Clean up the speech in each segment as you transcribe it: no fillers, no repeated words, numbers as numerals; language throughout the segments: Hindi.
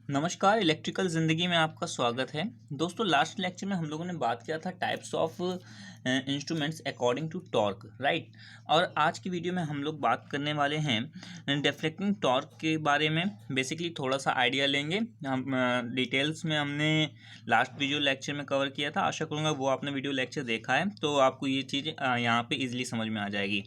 नमस्कार, इलेक्ट्रिकल ज़िंदगी में आपका स्वागत है। दोस्तों, लास्ट लेक्चर में हम लोगों ने बात किया था types of instruments according to torque, right. और आज की वीडियो में हम लोग बात करने वाले हैं डिफ्लेक्टिंग टॉर्क के बारे में। बेसिकली थोड़ा सा आइडिया लेंगे हम। डिटेल्स में हमने लास्ट वीडियो लेक्चर में कवर किया था। आशा करूँगा वो आपने वीडियो लेक्चर देखा है तो आपको ये चीज़ यहाँ पे इजीली समझ में आ जाएगी।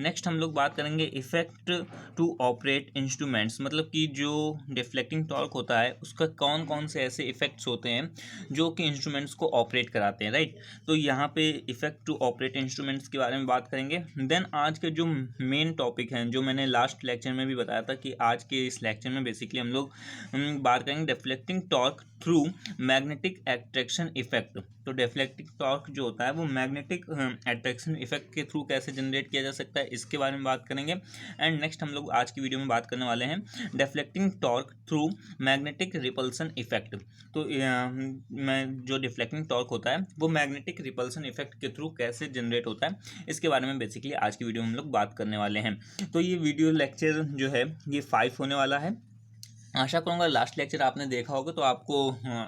नेक्स्ट हम लोग बात करेंगे इफ़ेक्ट टू ऑपरेट इंस्ट्रूमेंट्स, मतलब कि जो डिफ्लेक्टिंग टॉर्क होता है उसका कौन कौन से ऐसे इफेक्ट्स होते हैं जो कि इंस्ट्रूमेंट्स को ऑपरेट कराते हैं, राइट। तो यहाँ पे इफेक्ट टू ऑपरेट इंस्ट्रूमेंट्स के बारे में बात करेंगे। देन आज के जो मेन टॉपिक हैं, जो मैंने लास्ट लेक्चर में भी बताया था कि आज के इस लेक्चर में बेसिकली हम लोग बात करेंगे deflecting torque through magnetic attraction effect. तो डिफ्लेक्टिंग टॉर्क जो होता है वो मैग्नेटिक एट्रैक्शन इफेक्ट के थ्रू कैसे जनरेट किया जा सकता है, इसके बारे में बात करेंगे। एंड नेक्स्ट हम लोग आज की वीडियो में बात करने वाले हैं deflecting torque through magnetic repulsion effect. तो मैं जो डिफ्लेक्टिंग टॉर्क होता है वो मैग्नेटिक रिपल्सन इफेक्ट के थ्रू कैसे जनरेट होता है, इसके बारे में बेसिकली आज की वीडियो में हम लोग बात करने वाले हैं। तो ये वीडियो लेक्चर जो है ये 5 होने वाला है। आशा करूँगा लास्ट लेक्चर आपने देखा होगा तो आपको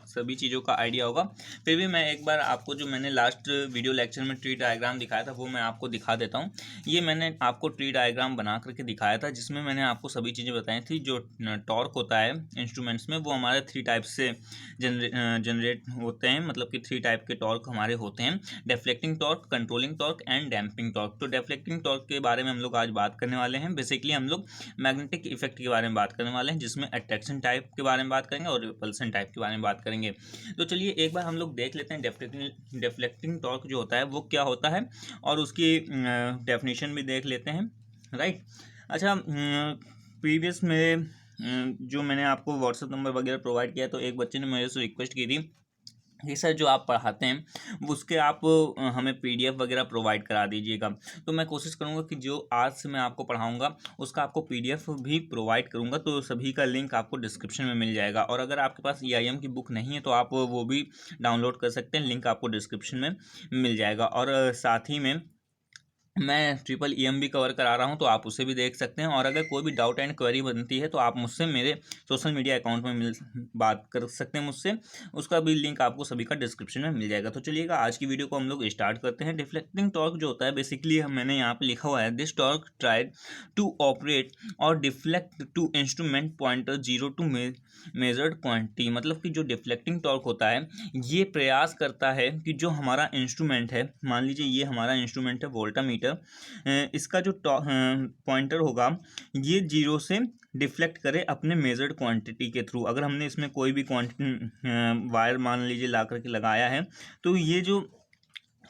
सभी चीज़ों का आइडिया होगा। फिर भी मैं एक बार आपको जो मैंने लास्ट वीडियो लेक्चर में ट्री डायग्राम दिखाया था वो मैं आपको दिखा देता हूँ। ये मैंने आपको ट्री डायग्राम बना करके दिखाया था जिसमें मैंने आपको सभी चीज़ें बताई थी। जो टॉर्क होता है इंस्ट्रूमेंट्स में वो हमारे 3 टाइप से जनरेट होते हैं, मतलब कि 3 टाइप के टॉर्क हमारे होते हैं: deflecting torque, controlling torque and damping torque. तो डिफ्लेक्टिंग टॉर्क के बारे में हम लोग आज बात करने वाले हैं। बेसिकली हम लोग मैग्नेटिक इफेक्ट के बारे में बात करने वाले हैं, जिसमें अट्रैक्शन टाइप के बारे में बात करेंगे और रिपल्सन टाइप के बारे में बात करेंगे। तो चलिए एक बार हम लोग देख लेते हैं डिफ्लेक्टिंग टॉर्क जो होता है वो क्या होता है और उसकी डेफिनेशन भी देख लेते हैं, राइट। अच्छा, प्रीवियस में जो मैंने आपको व्हाट्सएप नंबर वगैरह प्रोवाइड किया तो एक बच्चे ने मेरे से रिक्वेस्ट की थी कि सर जो आप पढ़ाते हैं उसके आप हमें पीडीएफ वगैरह प्रोवाइड करा दीजिएगा। तो मैं कोशिश करूँगा कि जो आज से मैं आपको पढ़ाऊँगा उसका आपको पीडीएफ भी प्रोवाइड करूँगा। तो सभी का लिंक आपको डिस्क्रिप्शन में मिल जाएगा। और अगर आपके पास ईआईएम की बुक नहीं है तो आप वो भी डाउनलोड कर सकते हैं, लिंक आपको डिस्क्रिप्शन में मिल जाएगा। और साथ ही में मैं ट्रिपल ईएम भी कवर करा रहा हूं तो आप उसे भी देख सकते हैं। और अगर कोई भी डाउट एंड क्वेरी बनती है तो आप मुझसे मेरे सोशल मीडिया अकाउंट में बात कर सकते हैं मुझसे। उसका भी लिंक आपको सभी का डिस्क्रिप्शन में मिल जाएगा। तो चलिएगा आज की वीडियो को हम लोग स्टार्ट करते हैं। डिफ्लेक्टिंग टॉर्क जो होता है बेसिकली मैंने यहाँ पे लिखा हुआ है, this torque tried to operate और deflect to instrument pointer zero to measured quantity. मतलब कि जो डिफ्लेक्टिंग टॉर्क होता है ये प्रयास करता है कि जो हमारा इंस्ट्रूमेंट है, मान लीजिए ये हमारा इंस्ट्रूमेंट है वोल्टामीटर, इसका जो पॉइंटर होगा ये जीरो से डिफ्लेक्ट करे अपने मेजर्ड क्वांटिटी के थ्रू। अगर हमने इसमें कोई भी क्वांटिटी वायर मान लीजिए ला करके लगाया है तो ये जो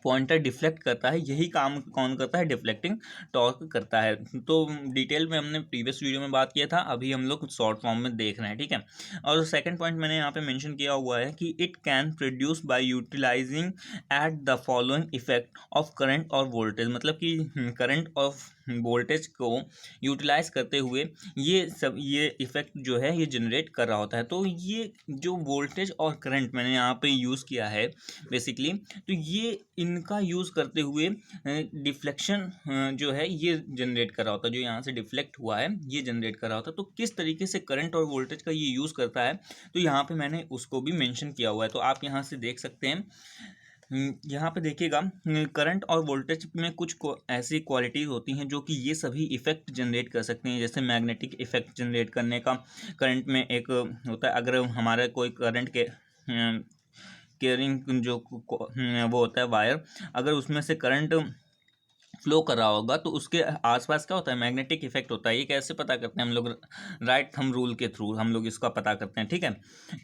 पॉइंटर डिफ्लेक्ट करता है, यही काम कौन करता है? डिफ्लेक्टिंग टॉर्क करता है। तो डिटेल में हमने प्रीवियस वीडियो में बात किया था, अभी हम लोग शॉर्ट फॉर्म में देख रहे हैं, ठीक है। और सेकंड पॉइंट मैंने यहाँ पे मेंशन किया हुआ है कि it can produce by utilising at the following effect of current और वोल्टेज। मतलब कि करंट ऑफ वोल्टेज को यूटिलाइज करते हुए ये इफेक्ट जो है ये जनरेट कर रहा होता है। तो ये जो वोल्टेज और करंट मैंने यहाँ पे यूज़ किया है बेसिकली, तो ये इनका यूज़ करते हुए डिफ्लेक्शन जो है ये जनरेट कर रहा होता है। जो यहाँ से डिफ्लेक्ट हुआ है ये जनरेट कर रहा होता है। तो किस तरीके से करंट और वोल्टेज का ये यूज़ करता है तो यहाँ पे मैंने उसको भी मेंशन किया हुआ है। तो आप यहाँ से देख सकते हैं, यहाँ पे देखिएगा करंट और वोल्टेज में कुछ ऐसी क्वालिटीज़ होती हैं जो कि ये सभी इफ़ेक्ट जनरेट कर सकते हैं। जैसे मैग्नेटिक इफ़ेक्ट जनरेट करने का करंट में एक होता है। अगर हमारा कोई करंट के कैरिंग जो वो होता है वायर, अगर उसमें से करंट फ्लो कर रहा होगा तो उसके आसपास क्या होता है? मैग्नेटिक इफेक्ट होता है। ये कैसे पता करते हैं हम लोग? राइट थंब रूल के थ्रू हम लोग इसका पता करते हैं, ठीक है।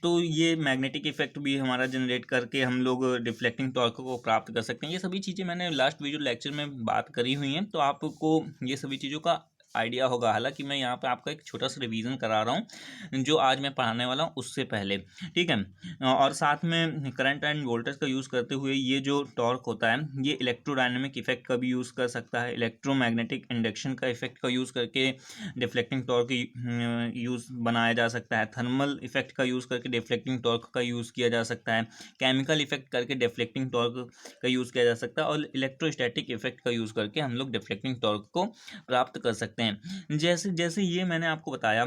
तो ये मैग्नेटिक इफेक्ट भी हमारा जनरेट करके हम लोग डिफ्लेक्टिंग टॉर्क को प्राप्त कर सकते हैं। ये सभी चीज़ें मैंने लास्ट वीडियो लेक्चर में बात करी हुई हैं, तो आपको ये सभी चीज़ों का आइडिया होगा। हालांकि मैं यहाँ पे आपका एक छोटा सा रिवीजन करा रहा हूँ जो आज मैं पढ़ाने वाला हूँ उससे पहले, ठीक है। और साथ में करंट एंड वोल्टेज का यूज़ करते हुए ये जो टॉर्क होता है ये इलेक्ट्रोडायनेमिक इफेक्ट का भी यूज़ कर सकता है। इलेक्ट्रोमैग्नेटिक इंडक्शन का इफेक्ट का यूज़ करके डिफ्लेक्टिंग टॉर्क यूज़ बनाया जा सकता है। थर्मल इफेक्ट का यूज़ करके डिफ्लेक्टिंग टॉर्क का यूज़ किया जा सकता है। केमिकल इफेक्ट करके डिफ्लेक्टिंग टॉर्क का यूज़ किया जा सकता है। और इलेक्ट्रोस्टैटिक इफेक्ट का यूज़ करके हम लोग डिफ्लेक्टिंग टॉर्क को प्राप्त कर सकते हैं। जैसे जैसे ये मैंने आपको बताया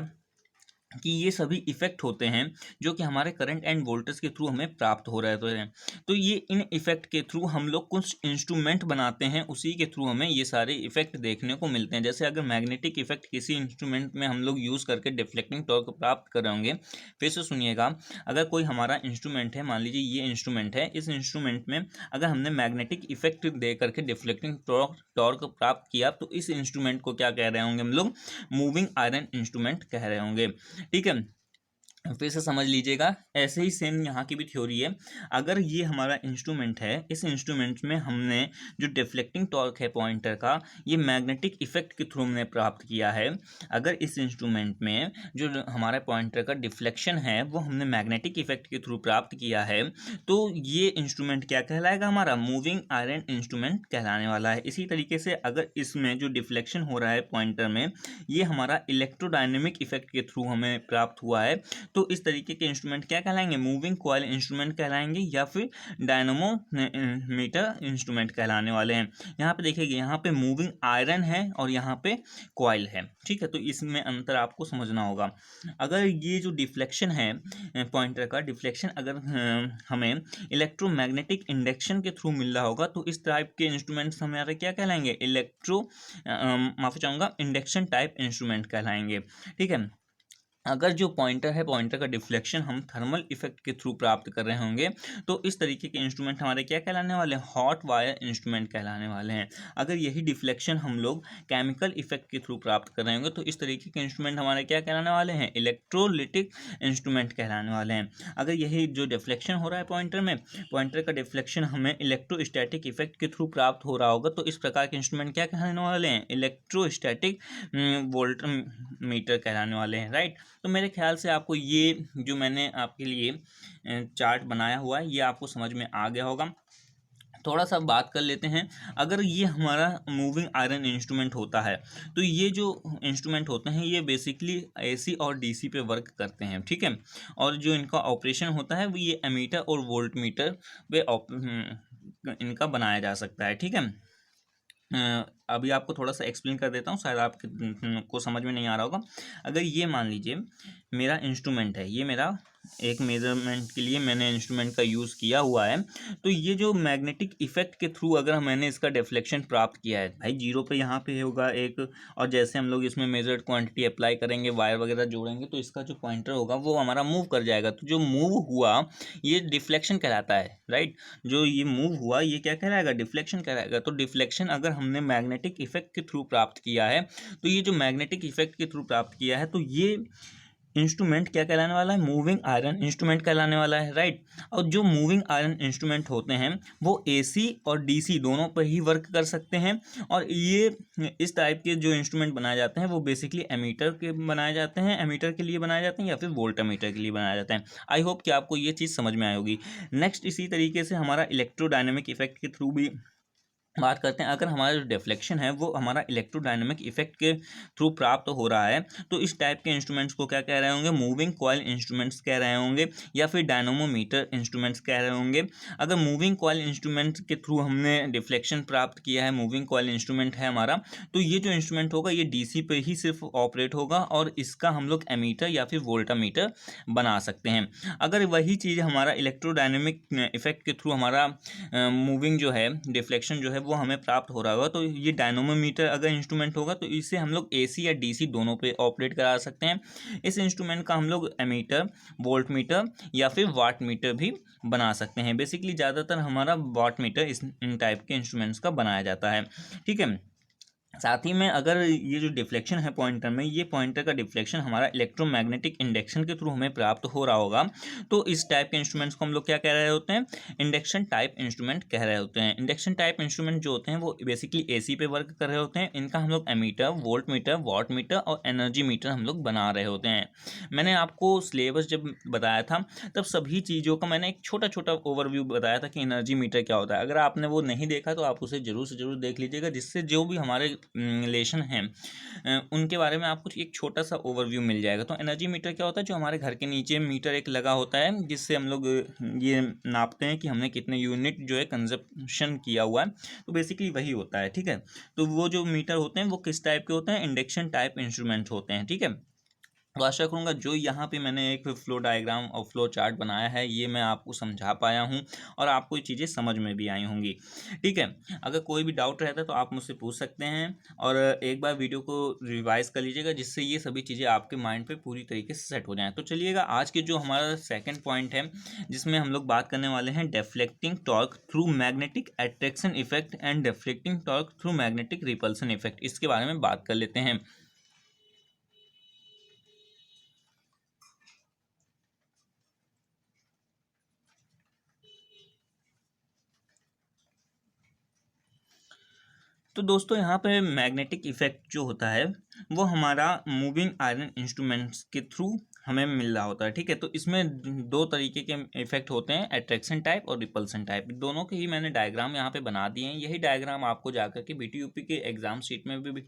कि ये सभी इफ़ेक्ट होते हैं जो कि हमारे करंट एंड वोल्टेज के थ्रू हमें प्राप्त हो रहे हैं। तो ये इन इफ़ेक्ट के थ्रू हम लोग कुछ इंस्ट्रूमेंट बनाते हैं, उसी के थ्रू हमें ये सारे इफ़ेक्ट देखने को मिलते हैं। जैसे अगर मैग्नेटिक इफ़ेक्ट किसी इंस्ट्रूमेंट में हम लोग यूज़ करके डिफ्लेक्टिंग टॉर्क प्राप्त कर रहे होंगे, फिर से सुनिएगा, अगर कोई हमारा इंस्ट्रूमेंट है, मान लीजिए ये इंस्ट्रूमेंट है, इस इंस्ट्रूमेंट में अगर हमने मैग्नेटिक इफ़ेक्ट दे करके डिफ्लेक्टिंग टॉर्क प्राप्त किया, तो इस इंस्ट्रूमेंट को क्या कह रहे होंगे हम लोग? मूविंग आयरन इंस्ट्रूमेंट कह रहे होंगे। ठीक है, फिर से समझ लीजिएगा। ऐसे ही सेम यहाँ की भी थ्योरी है। अगर ये हमारा इंस्ट्रूमेंट है, इस इंस्ट्रूमेंट में हमने जो डिफ्लेक्टिंग टॉर्क है पॉइंटर का, ये मैग्नेटिक इफेक्ट के थ्रू हमने प्राप्त किया है। अगर इस इंस्ट्रूमेंट में जो हमारा पॉइंटर का डिफ्लेक्शन है वो हमने मैग्नेटिक इफेक्ट के थ्रू प्राप्त किया है, तो ये इंस्ट्रूमेंट क्या कहलाएगा? हमारा मूविंग आयरन इंस्ट्रूमेंट कहलाने वाला है। इसी तरीके से अगर इसमें जो डिफ्लेक्शन हो रहा है पॉइंटर में, ये हमारा इलेक्ट्रोडायनेमिक इफेक्ट के थ्रू हमें प्राप्त हुआ है, तो इस तरीके के इंस्ट्रूमेंट क्या कहलाएंगे? मूविंग कॉइल इंस्ट्रूमेंट कहलाएंगे या फिर डायनमोमीटर इंस्ट्रूमेंट कहलाने वाले हैं। यहाँ पे देखिए, यहाँ पे मूविंग आयरन है और यहाँ पे कॉइल है। ठीक है, तो इसमें अंतर आपको समझना होगा। अगर ये जो डिफ्लेक्शन है पॉइंटर का डिफ्लेक्शन अगर हमें इलेक्ट्रोमैग्नेटिक इंडक्शन के थ्रू मिल रहा होगा, तो इस टाइप के इंस्ट्रूमेंट्स हमारे क्या कहलाएंगे? माफी चाहूँगा, इंडक्शन टाइप इंस्ट्रूमेंट कहलाएंगे। ठीक है, अगर जो पॉइंटर है, पॉइंटर का डिफ्लेक्शन हम थर्मल इफेक्ट के थ्रू प्राप्त कर रहे होंगे, तो इस तरीके के इंस्ट्रूमेंट हमारे क्या कहलाने वाले हैं? हॉट वायर इंस्ट्रूमेंट कहलाने वाले हैं। अगर यही डिफ्लेक्शन हम लोग केमिकल इफेक्ट के थ्रू प्राप्त कर रहे होंगे, तो इस तरीके के इंस्ट्रूमेंट हमारे क्या कहलाने वाले हैं? इलेक्ट्रोलिटिक इंस्ट्रूमेंट कहलाने वाले हैं। अगर यही जो डिफ्लेक्शन हो रहा है पॉइंटर में, पॉइंटर का डिफ्लेक्शन हमें इलेक्ट्रोस्टैटिक इफेक्ट के थ्रू प्राप्त हो रहा होगा, तो इस प्रकार के इंस्ट्रूमेंट क्या कहलाने वाले हैं? इलेक्ट्रोस्टैटिक वोल्ट मीटर कहलाने वाले हैं। राइट, तो मेरे ख्याल से आपको ये जो मैंने आपके लिए चार्ट बनाया हुआ है, ये आपको समझ में आ गया होगा। थोड़ा सा बात कर लेते हैं। अगर ये हमारा मूविंग आयरन इंस्ट्रूमेंट होता है, तो ये जो इंस्ट्रूमेंट होते हैं ये बेसिकली एसी और डीसी पे वर्क करते हैं। ठीक है, और जो इनका ऑपरेशन होता है वो ये एमीटर और वोल्ट मीटर पे इनका बनाया जा सकता है। ठीक है, अभी आपको थोड़ा सा एक्सप्लेन कर देता हूँ, शायद आपको समझ में नहीं आ रहा होगा। अगर ये मान लीजिए मेरा इंस्ट्रूमेंट है, ये मेरा एक मेजरमेंट के लिए मैंने इंस्ट्रूमेंट का यूज़ किया हुआ है, तो ये जो मैग्नेटिक इफेक्ट के थ्रू अगर मैंने इसका डिफ्लेक्शन प्राप्त किया है, भाई जीरो पे यहाँ पे होगा एक, और जैसे हम लोग इसमें मेजर्ड क्वांटिटी अप्लाई करेंगे, वायर वगैरह जोड़ेंगे, तो इसका जो पॉइंटर होगा वो हमारा मूव कर जाएगा। तो जो मूव हुआ ये डिफ्लेक्शन कहलाता है। राइट, जो ये मूव हुआ ये क्या कहलाएगा? डिफ्लेक्शन कहलाएगा। तो डिफ्लेक्शन अगर हमने मैग्नेटिक इफेक्ट के थ्रू प्राप्त किया है, तो ये जो मैग्नेटिक इफेक्ट के थ्रू प्राप्त किया है, तो ये इंस्ट्रूमेंट क्या कहलाने वाला है? मूविंग आयरन इंस्ट्रूमेंट कहलाने वाला है। राइट, और जो मूविंग आयरन इंस्ट्रूमेंट होते हैं वो एसी और डीसी दोनों पर ही वर्क कर सकते हैं। और ये इस टाइप के जो इंस्ट्रूमेंट बनाए जाते हैं वो बेसिकली एमीटर के बनाए जाते हैं, एमीटर के लिए बनाए जाते हैं या फिर वोल्टामीटर के लिए बनाए जाते हैं। आई होप कि आपको ये चीज़ समझ में आई होगी। नेक्स्ट, इसी तरीके से हमारा इलेक्ट्रोडायनेमिक इफेक्ट के थ्रू भी बात करते हैं। अगर हमारा जो डिफ्लेक्शन है वो हमारा इलेक्ट्रोडायनेमिक इफेक्ट के थ्रू प्राप्त हो रहा है, तो इस टाइप के इंस्ट्रूमेंट्स को क्या कह रहे होंगे? मूविंग कॉइल इंस्ट्रूमेंट्स कह रहे होंगे या फिर डायनमोमीटर इंस्ट्रूमेंट्स कह रहे होंगे। अगर मूविंग कॉइल इंस्ट्रूमेंट के थ्रू हमने डिफ्लेक्शन प्राप्त किया है, मूविंग कॉइल इंस्ट्रूमेंट है हमारा, तो ये जो इंस्ट्रूमेंट होगा ये डीसी पे ही सिर्फ ऑपरेट होगा और इसका हम लोग एमीटर या फिर वोल्टामीटर बना सकते हैं। अगर वही चीज़ हमारा इलेक्ट्रोडायनेमिक इफेक्ट के थ्रू हमारा मूविंग जो है, डिफ्लेक्शन जो है वो हमें प्राप्त हो रहा होगा, तो ये डायनमोमीटर अगर इंस्ट्रूमेंट होगा तो इससे हम लोग एसी या डीसी दोनों पे ऑपरेट करा सकते हैं। इस इंस्ट्रूमेंट का हम लोग एमीटर, वोल्ट मीटर या फिर वाट मीटर भी बना सकते हैं। बेसिकली ज़्यादातर हमारा वाट मीटर इन टाइप के इंस्ट्रूमेंट्स का बनाया जाता है। ठीक है, साथ ही में अगर ये जो डिफ्लेक्शन है पॉइंटर में, ये पॉइंटर का डिफ्लेक्शन हमारा इलेक्ट्रोमैग्नेटिक इंडक्शन के थ्रू हमें प्राप्त हो रहा होगा, तो इस टाइप के इंस्ट्रूमेंट्स को हम लोग क्या कह रहे होते हैं? इंडक्शन टाइप इंस्ट्रूमेंट कह रहे होते हैं। इंडक्शन टाइप इंस्ट्रूमेंट जो होते हैं वो बेसिकली एसी पे वर्क कर रहे होते हैं। इनका हम लोग ammeter, volt meter, watt meter और एनर्जी मीटर हम लोग बना रहे होते हैं। मैंने आपको सिलेबस जब बताया था तब सभी चीज़ों का मैंने एक छोटा छोटा ओवरव्यू बताया था कि एनर्जी मीटर क्या होता है। अगर आपने वो नहीं देखा तो आप उसे ज़रूर से ज़रूर देख लीजिएगा, जिससे जो भी हमारे रिलेशन हैं उनके बारे में आपको एक छोटा सा ओवरव्यू मिल जाएगा। तो एनर्जी मीटर क्या होता है? जो हमारे घर के नीचे मीटर एक लगा होता है जिससे हम लोग ये नापते हैं कि हमने कितने यूनिट जो है कंजप्शन किया हुआ है, तो बेसिकली वही होता है। ठीक है, तो वो जो मीटर होते हैं वो किस टाइप के होते हैं? इंडक्शन टाइप इंस्ट्रूमेंट होते हैं। ठीक है, तो आशा करूँगा जो यहाँ पे मैंने एक फ्लो डायग्राम और फ्लो चार्ट बनाया है ये मैं आपको समझा पाया हूँ और आपको ये चीज़ें समझ में भी आई होंगी। ठीक है, अगर कोई भी डाउट रहता है तो आप मुझसे पूछ सकते हैं और एक बार वीडियो को रिवाइज कर लीजिएगा जिससे ये सभी चीज़ें आपके माइंड पे पूरी तरीके से सेट हो जाएँ। तो चलिएगा आज के जो हमारा सेकेंड पॉइंट है जिसमें हम लोग बात करने वाले हैं deflecting torque through magnetic attraction effect and deflecting torque through magnetic repulsion effect, इसके बारे में बात कर लेते हैं। तो दोस्तों यहाँ पे मैग्नेटिक इफेक्ट जो होता है वो हमारा मूविंग आयरन इंस्ट्रूमेंट्स के थ्रू हमें मिल रहा होता है। ठीक है, तो इसमें दो तरीके के इफेक्ट होते हैं, अट्रैक्शन टाइप और रिपल्सन टाइप। दोनों के ही मैंने डायग्राम यहाँ पे बना दिए हैं। यही डायग्राम आपको जाकर के बीटीयूपी के एग्जाम शीट में भी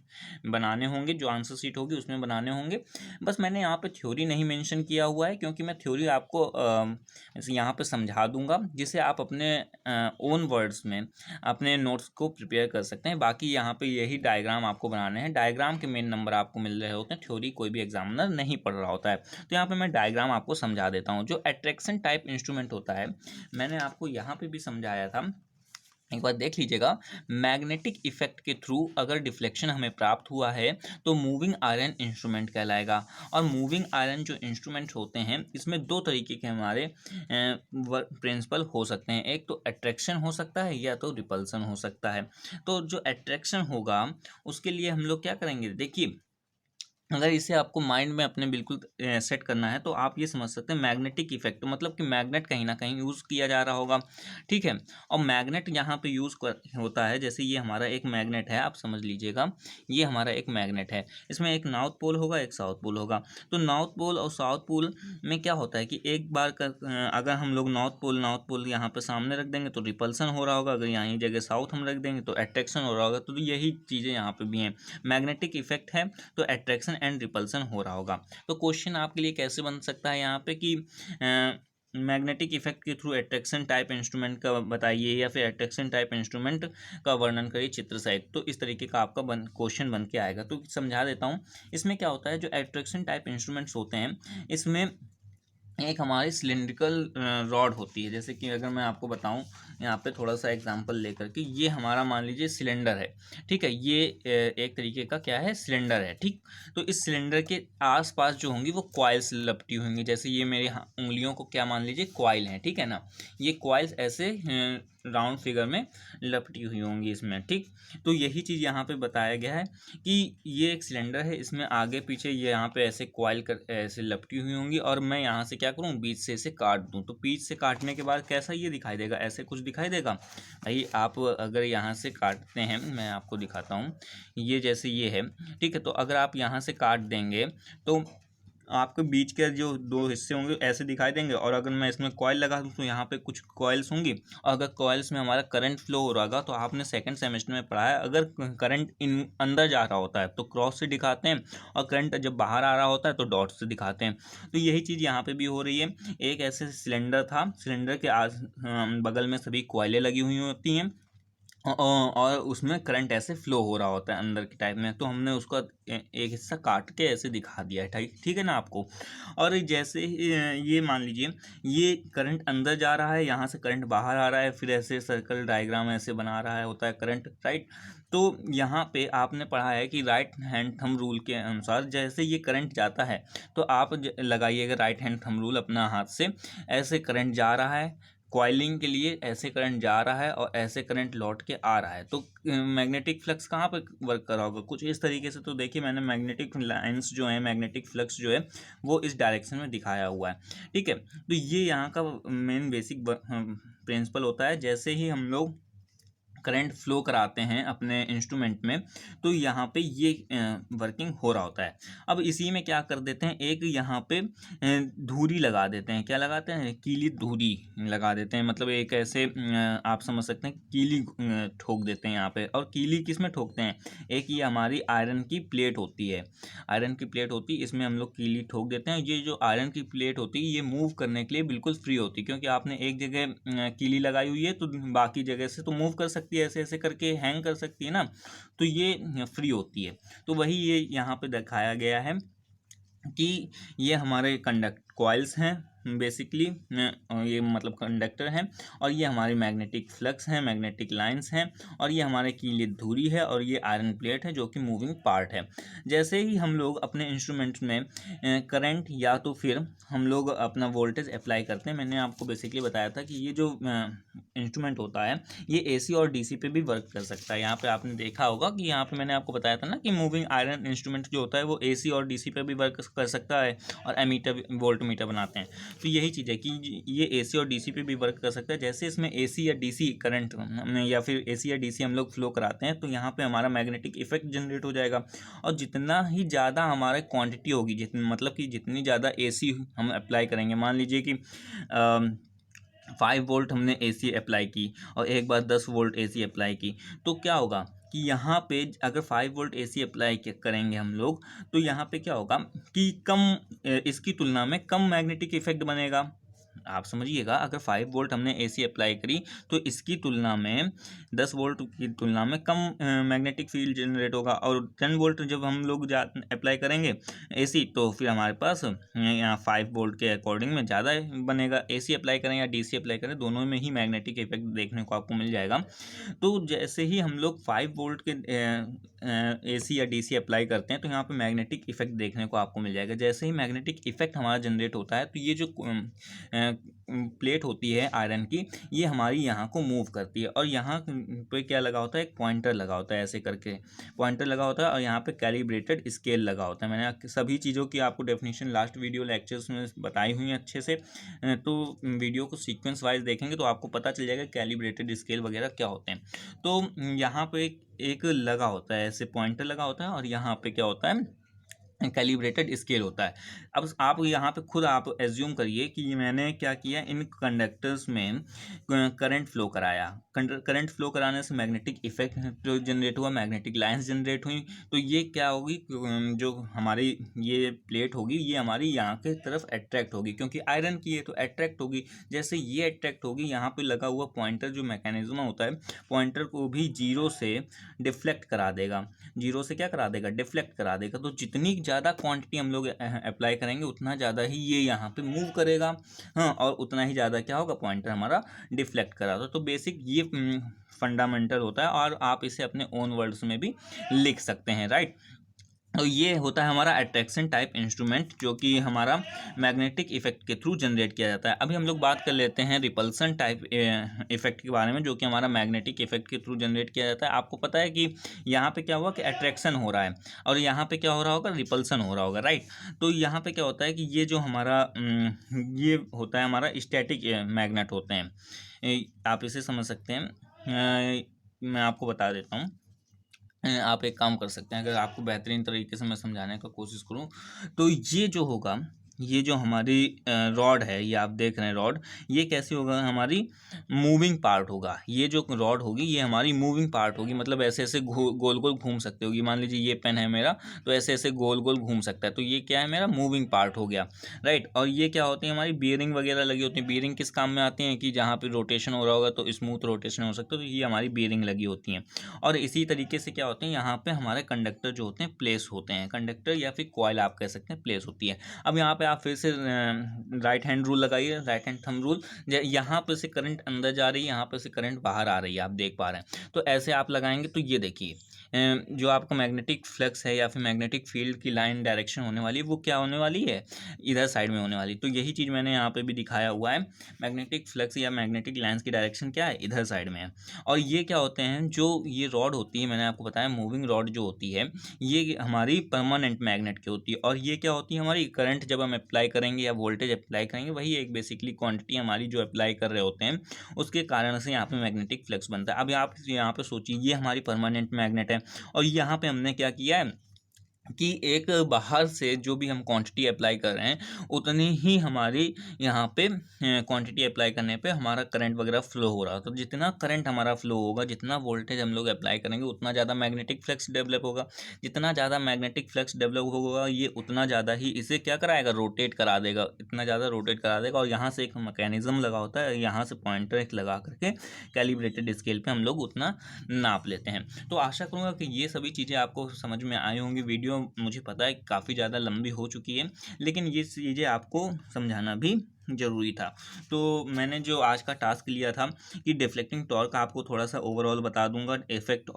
बनाने होंगे, जो आंसर शीट होगी उसमें बनाने होंगे। बस मैंने यहाँ पे थ्योरी नहीं मेंशन किया हुआ है क्योंकि मैं थ्योरी आपको यहाँ पे समझा दूंगा जिसे आप अपने ओन वर्ड्स में अपने नोट्स को प्रिपेयर कर सकते हैं। बाकी यहाँ पे यही डायग्राम आपको बनाने हैं। डायग्राम के मेन नंबर आपको मिल रहे होते हैं, थ्योरी कोई भी एग्जामिनर नहीं पढ़ रहा होता है। तो यहाँ पे मैं डायग्राम आपको समझा देता हूँ। जो अट्रैक्शन टाइप इंस्ट्रूमेंट होता है मैंने आपको यहाँ पे भी समझाया था, एक बार देख लीजिएगा। मैग्नेटिक इफेक्ट के थ्रू अगर डिफ्लेक्शन हमें प्राप्त हुआ है तो मूविंग आयरन इंस्ट्रूमेंट कहलाएगा। और मूविंग आयरन जो इंस्ट्रूमेंट होते हैं इसमें दो तरीके के हमारे प्रिंसिपल हो सकते हैं, एक तो अट्रैक्शन हो सकता है या तो रिपल्सन हो सकता है। तो जो अट्रैक्शन होगा उसके लिए हम लोग क्या करेंगे, देखिए अगर इसे आपको माइंड में अपने बिल्कुल सेट करना है तो आप ये समझ सकते हैं मैग्नेटिक इफेक्ट, मतलब कि मैग्नेट कहीं ना कहीं यूज़ किया जा रहा होगा। ठीक है, और मैग्नेट यहाँ पे यूज़ होता है, जैसे ये हमारा एक मैग्नेट है, आप समझ लीजिएगा ये हमारा एक मैग्नेट है। इसमें एक नॉर्थ पोल होगा एक साउथ पोल होगा। तो नॉर्थ पोल और साउथ पोल में क्या होता है कि एक बार अगर हम लोग नॉर्थ पोल यहाँ पे सामने रख देंगे तो रिपल्सन हो रहा होगा, अगर यहाँ जगह साउथ हम रख देंगे तो अट्रैक्शन हो रहा होगा। तो यही चीज़ें यहाँ पे भी हैं, मैग्नेटिक इफेक्ट है तो अट्रैक्शन एंड रिपल्सन हो रहा होगा। तो क्वेश्चन आपके लिए कैसे बन सकता है यहाँ पे कि मैग्नेटिक इफेक्ट के थ्रू अट्रैक्शन टाइप इंस्ट्रूमेंट का बताइए या फिर अट्रैक्शन टाइप इंस्ट्रूमेंट का वर्णन करिए चित्र सहित। तो इस तरीके का आपका क्वेश्चन बन के आएगा। तो समझा देता हूँ इसमें क्या होता है। जो अट्रैक्शन टाइप इंस्ट्रूमेंट्स होते हैं इसमें एक हमारी सिलिंड्रिकल रॉड होती है। जैसे कि अगर मैं आपको बताऊं यहाँ पे थोड़ा सा एग्जांपल लेकर के, ये हमारा मान लीजिए सिलेंडर है। ठीक है, ये एक तरीके का क्या है, सिलेंडर है। ठीक, तो इस सिलेंडर के आसपास जो होंगी वो कॉइल्स लपटी होंगी। जैसे ये मेरे उंगलियों को क्या मान लीजिए कॉइल है, ठीक है ना। ये कॉइल्स ऐसे राउंड फिगर में लपटी हुई होंगी इसमें। ठीक, तो यही चीज़ यहाँ पे बताया गया है कि ये एक सिलेंडर है, इसमें आगे पीछे ये यहाँ पे ऐसे कॉइल कर ऐसे लपटी हुई होंगी और मैं यहाँ से क्या करूँ, बीच से इसे काट दूँ। तो बीच से काटने के बाद कैसा ये दिखाई देगा, ऐसे कुछ दिखाई देगा भाई। आप अगर यहाँ से काटते हैं, मैं आपको दिखाता हूँ, ये जैसे ये है। ठीक है, तो अगर आप यहाँ से काट देंगे तो आपके बीच के जो दो हिस्से होंगे ऐसे दिखाई देंगे। और अगर मैं इसमें कॉइल लगा दूँ तो यहाँ पे कुछ कॉइल्स होंगी और अगर कॉइल्स में हमारा करंट फ्लो हो रहा होगा तो आपने सेकंड सेमेस्टर में पढ़ा है, अगर करंट इन अंदर जा रहा होता है तो क्रॉस से दिखाते हैं और करंट जब बाहर आ रहा होता है तो डॉट से दिखाते हैं। तो यही चीज़ यहाँ पे भी हो रही है। एक ऐसे सिलेंडर था, सिलेंडर के बगल में सभी कॉइलें लगी हुई होती हैं और उसमें करंट ऐसे फ्लो हो रहा होता है अंदर के टाइप में। तो हमने उसका एक हिस्सा काट के ऐसे दिखा दिया है। ठीक ठीक है ना आपको। और जैसे ये मान लीजिए ये करंट अंदर जा रहा है, यहाँ से करंट बाहर आ रहा है, फिर ऐसे सर्कल डायग्राम ऐसे बना रहा है होता है करंट, राइट। तो यहाँ पे आपने पढ़ा है कि राइट हैंड थंब रूल के अनुसार जैसे ये करंट जाता है तो आप लगाइएगा राइट हैंड थंब रूल अपना हाथ से, ऐसे करंट जा रहा है कॉइलिंग के लिए, ऐसे करंट जा रहा है और ऐसे करंट लौट के आ रहा है। तो मैग्नेटिक फ्लक्स कहाँ पर वर्क कर रहा होगा, कुछ इस तरीके से। तो देखिए मैंने मैग्नेटिक लाइंस जो है, मैग्नेटिक फ्लक्स जो है वो इस डायरेक्शन में दिखाया हुआ है। ठीक है, तो ये यहाँ का मेन बेसिक प्रिंसिपल होता है। जैसे ही हम लोग करंट फ्लो कराते हैं अपने इंस्ट्रूमेंट में तो यहाँ पे ये वर्किंग हो रहा होता है। अब इसी में क्या कर देते हैं, एक यहाँ पे धुरी लगा देते हैं। क्या लगाते हैं, कीली धुरी लगा देते हैं। मतलब एक ऐसे आप समझ सकते हैं कीली ठोक देते हैं यहाँ पे। और कीली किस में ठोकते हैं, एक ये हमारी आयरन की प्लेट होती है, आयरन की प्लेट होती है, इसमें हम लोग कीली ठोक देते हैं। ये जो आयरन की प्लेट होती है ये मूव करने के लिए बिल्कुल फ्री होती है, क्योंकि आपने एक जगह कीली लगाई हुई है तो बाकी जगह से तो मूव कर सकती है, ऐसे ऐसे करके हैंग कर सकती है ना। तो ये फ्री होती है। तो वही ये यहाँ पे दिखाया गया है कि ये हमारे कंडक्ट कॉइल्स हैं बेसिकली, ये मतलब कंडक्टर हैं, और ये हमारी मैग्नेटिक फ्लक्स हैं, मैग्नेटिक लाइंस हैं, और ये हमारे कीलित धुरी है, और ये आयरन प्लेट है जो कि मूविंग पार्ट है। जैसे ही हम लोग अपने इंस्ट्रूमेंट्स में करंट या तो फिर हम लोग अपना वोल्टेज अप्लाई करते हैं, मैंने आपको बेसिकली बताया था कि ये जो इंस्ट्रूमेंट होता है ये एसी और डीसी पे भी वर्क कर सकता है। यहाँ पे आपने देखा होगा कि यहाँ पे मैंने आपको बताया था ना कि मूविंग आयरन इंस्ट्रूमेंट जो होता है वो एसी और डीसी पे भी वर्क कर सकता है, और एमीटर वोल्ट मीटर बनाते हैं। तो यही चीज़ है कि ये एसी और डीसी पे भी वर्क कर सकता है। जैसे इसमें एसी या डीसी करंट या फिर एसी या डीसी हम लोग फ्लो कराते हैं, तो यहाँ पे हमारा मैग्नेटिक इफेक्ट जनरेट हो जाएगा, और जितना ही ज़्यादा हमारा क्वांटिटी होगी, मतलब कि जितनी ज़्यादा एसी हम अप्लाई करेंगे, मान लीजिए कि 5 वोल्ट हमने एसी अप्लाई की और एक बार 10 वोल्ट एसी अप्लाई की, तो क्या होगा कि यहाँ पे अगर 5 वोल्ट एसी अप्लाई करेंगे हम लोग, तो यहाँ पे क्या होगा कि इसकी तुलना में कम मैग्नेटिक इफेक्ट बनेगा। आप समझिएगा, अगर 5 वोल्ट हमने एसी अप्लाई करी तो इसकी तुलना में 10 वोल्ट की तुलना में कम मैग्नेटिक फील्ड जनरेट होगा, और 10 वोल्ट जब हम लोग अप्लाई करेंगे एसी, तो फिर हमारे पास यहाँ 5 वोल्ट के अकॉर्डिंग में ज़्यादा बनेगा। एसी अप्लाई करें या डीसी अप्लाई करें, दोनों में ही मैग्नेटिक इफेक्ट देखने को आपको मिल जाएगा। तो जैसे ही हम लोग 5 वोल्ट के एसी या डीसी अप्लाई करते हैं, तो यहाँ पे मैग्नेटिक इफेक्ट देखने को आपको मिल जाएगा। जैसे ही मैग्नेटिक इफेक्ट हमारा जनरेट होता है, तो ये जो प्लेट होती है आयरन की, ये हमारी यहाँ को मूव करती है, और यहाँ पे क्या लगा होता है, एक पॉइंटर लगा होता है, ऐसे करके पॉइंटर लगा होता है, और यहाँ पे कैलिब्रेटेड स्केल लगा होता है। मैंने सभी चीज़ों की आपको डेफिनेशन लास्ट वीडियो लेक्चर्स में बताई हुई है अच्छे से, तो वीडियो को सीक्वेंस वाइज देखेंगे तो आपको पता चल जाएगा कैलिब्रेटेड स्केल वगैरह क्या होते हैं। तो यहाँ पे एक लगा होता है, ऐसे पॉइंटर लगा होता है, और यहाँ पे क्या होता है, कैलिब्रेटेड स्केल होता है। अब आप यहाँ पे खुद आप एज्यूम करिए कि मैंने क्या किया, इन कंडक्टर्स में करंट फ्लो कराया, करंट फ्लो कराने से मैग्नेटिक इफेक्ट जो जनरेट हुआ, मैग्नेटिक लाइंस जनरेट हुई, तो ये क्या होगी, जो हमारी ये प्लेट होगी ये हमारी यहाँ के तरफ अट्रैक्ट होगी, क्योंकि आयरन की है तो अट्रैक्ट होगी। जैसे ये अट्रैक्ट होगी, यहाँ पे लगा हुआ पॉइंटर जो मैकेनिज्म होता है, पॉइंटर को भी जीरो से डिफ्लेक्ट करा देगा, जीरो से क्या करा देगा, डिफ्लेक्ट करा देगा। तो जितनी ज़्यादा क्वांटिटी हम लोग अप्लाई करेंगे उतना ज़्यादा ही ये यहाँ पे मूव करेगा, हाँ, और उतना ही ज़्यादा क्या होगा, पॉइंटर हमारा डिफ्लेक्ट करा दो। तो बेसिक ये फंडामेंटल होता है, और आप इसे अपने ओन वर्ड्स में भी लिख सकते हैं, राइट। तो ये होता है हमारा अट्रैक्शन टाइप इंस्ट्रूमेंट, जो कि हमारा मैग्नेटिक इफेक्ट के थ्रू जनरेट किया जाता है। अभी हम लोग बात कर लेते हैं रिपल्सन टाइप इफेक्ट के बारे में, जो कि हमारा मैग्नेटिक इफेक्ट के थ्रू जनरेट किया जाता है। आपको पता है कि यहाँ पे क्या हुआ कि अट्रैक्शन हो रहा है, और यहाँ पे क्या हो रहा होगा, रिपल्सन हो रहा होगा, राइट। तो यहाँ पे क्या होता है कि ये जो हमारा ये होता है हमारा स्टैटिक मैग्नेट होते हैं, आप इसे समझ सकते हैं। मैं आपको बता देता हूँ, आप एक काम कर सकते हैं, अगर आपको बेहतरीन तरीके से मैं समझाने का कोशिश करूं, तो ये जो होगा, ये जो हमारी रॉड है, ये आप देख रहे हैं रॉड, ये कैसे होगा, हमारी मूविंग पार्ट होगा। ये जो रॉड होगी ये हमारी मूविंग पार्ट होगी, मतलब ऐसे ऐसे गोल गोल घूम सकते होगी। मान लीजिए ये पेन है मेरा, तो ऐसे ऐसे गोल गोल घूम सकता है, तो ये क्या है, मेरा मूविंग पार्ट हो गया, राइट। और ये क्या होती है, हमारी बियरिंग वगैरह लगी होती है। बियरिंग किस काम में आती है कि जहाँ पे रोटेशन हो रहा होगा तो स्मूथ रोटेशन हो सकता है, तो ये हमारी बियरिंग लगी होती हैं। और इसी तरीके से क्या होते हैं, यहाँ पे हमारे कंडक्टर जो होते हैं प्लेस होते हैं, कंडक्टर या फिर कॉइल आप कह सकते हैं प्लेस होती है। अब यहाँ पे आप फिर से राइट हैंड रूल लगाइए, राइट हैंड थंब रूल। यहाँ पे से करंट अंदर जा रही है, यहाँ पे से करंट बाहर आ रही है, आप देख पा रहे हैं। तो ऐसे आप लगाएंगे तो ये देखिए जो आपका मैग्नेटिक फ्लक्स है या फिर मैग्नेटिक फील्ड की लाइन डायरेक्शन होने वाली है, वो क्या होने वाली है, इधर साइड में होने वाली। तो यही चीज़ मैंने यहाँ पे भी दिखाया हुआ है, मैग्नेटिक फ्लक्स या मैग्नेटिक लाइन्स की डायरेक्शन क्या है, इधर साइड में है। और ये क्या होते हैं, जो ये रॉड होती है, मैंने आपको बताया मूविंग रॉड जो होती है, ये हमारी परमानेंट मैग्नेट की होती है। और ये क्या होती है, हमारी करंट जब हम अप्लाई करेंगे या वोल्टेज अप्लाई करेंगे, वही एक बेसिकली क्वांटिटी हमारी जो अप्लाई कर रहे होते हैं, उसके कारण से यहाँ पे मैग्नेटिक फ्लक्स बनता है। अब आप यहाँ पे सोचिए, ये हमारी परमानेंट मैग्नेट है, और यहाँ पे हमने क्या किया है कि एक बाहर से जो भी हम क्वांटिटी अप्लाई कर रहे हैं, उतनी ही हमारी यहाँ पे क्वांटिटी अप्लाई करने पे हमारा करंट वगैरह फ्लो हो रहा है। तो जितना करंट हमारा फ्लो होगा, जितना वोल्टेज हम लोग अप्लाई करेंगे, उतना ज़्यादा मैग्नेटिक फ्लक्स डेवलप होगा। जितना ज़्यादा मैग्नेटिक फ्लक्स डेवलप होगा, ये उतना ज़्यादा ही इसे क्या कराएगा, रोटेट करा देगा, इतना ज़्यादा रोटेट करा देगा। और यहाँ से एक मैकेनिज्म लगा होता है, यहाँ से पॉइंटर एक लगा करके कैलिब्रेटेड स्केल पर हम लोग उतना नाप लेते हैं। तो आशा करूँगा कि ये सभी चीज़ें आपको समझ में आई होंगी। वीडियो मुझे पता है काफ़ी ज़्यादा लंबी हो चुकी है, लेकिन ये चीज़ें आपको समझाना भी ज़रूरी था। तो मैंने जो आज का टास्क लिया था कि डिफ्लेक्टिंग टॉर्क आपको थोड़ा-सा ओवरऑल बता दूँगा, इफ़ेक्ट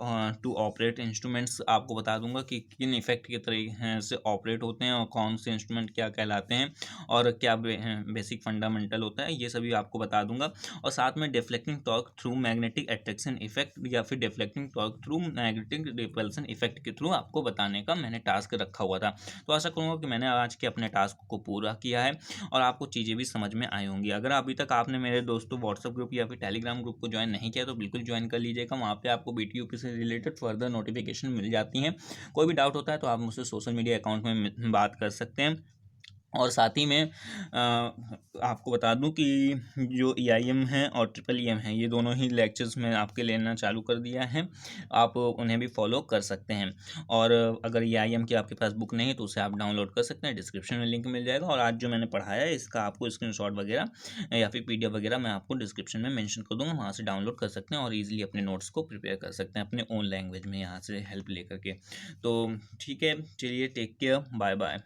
टू ऑपरेट इंस्ट्रूमेंट्स आपको बता दूँगा कि किन इफ़ेक्ट के तरीके से ऑपरेट होते हैं और कौन से इंस्ट्रूमेंट क्या कहलाते हैं और क्या बेसिक फंडामेंटल होता है, ये सभी आपको बता दूँगा। और साथ में deflecting torque through magnetic attraction effect या फिर deflecting torque through magnetic repulsion effect के थ्रू आपको बताने का मैंने टास्क रखा हुआ था। तो आशा करूँगा कि मैंने आज के अपने टास्क को पूरा किया है और आपको चीज़ें भी समझ में आई होंगी। अगर अभी तक आपने मेरे दोस्तों व्हाट्सएप ग्रुप या फिर टेलीग्राम ग्रुप को ज्वाइन नहीं किया तो बिल्कुल ज्वाइन कर लीजिएगा। वहाँ पे आपको BTUP से रिलेटेड फर्दर नोटिफिकेशन मिल जाती हैं। कोई भी डाउट होता है तो आप मुझसे सोशल मीडिया अकाउंट में बात कर सकते हैं। और साथ ही में आपको बता दूं कि जो EIM है और EEM है, ये दोनों ही लेक्चर्स मैं आपके लेना चालू कर दिया है। आप उन्हें भी फॉलो कर सकते हैं। और अगर EIM की आपके पास बुक नहीं है तो उसे आप डाउनलोड कर सकते हैं, डिस्क्रिप्शन में लिंक मिल जाएगा। और आज जो मैंने पढ़ाया है इसका आपको स्क्रीनशॉट वगैरह या फिर PDF वगैरह मैं आपको डिस्क्रिप्शन में मेंशन कर दूंगा, वहाँ से डाउनलोड कर सकते हैं और ईजिली अपने नोट्स को प्रिपेयर कर सकते हैं अपने ओन लैंग्वेज में यहाँ से हेल्प लेकर के। तो ठीक है, चलिए, टेक केयर, बाय बाय।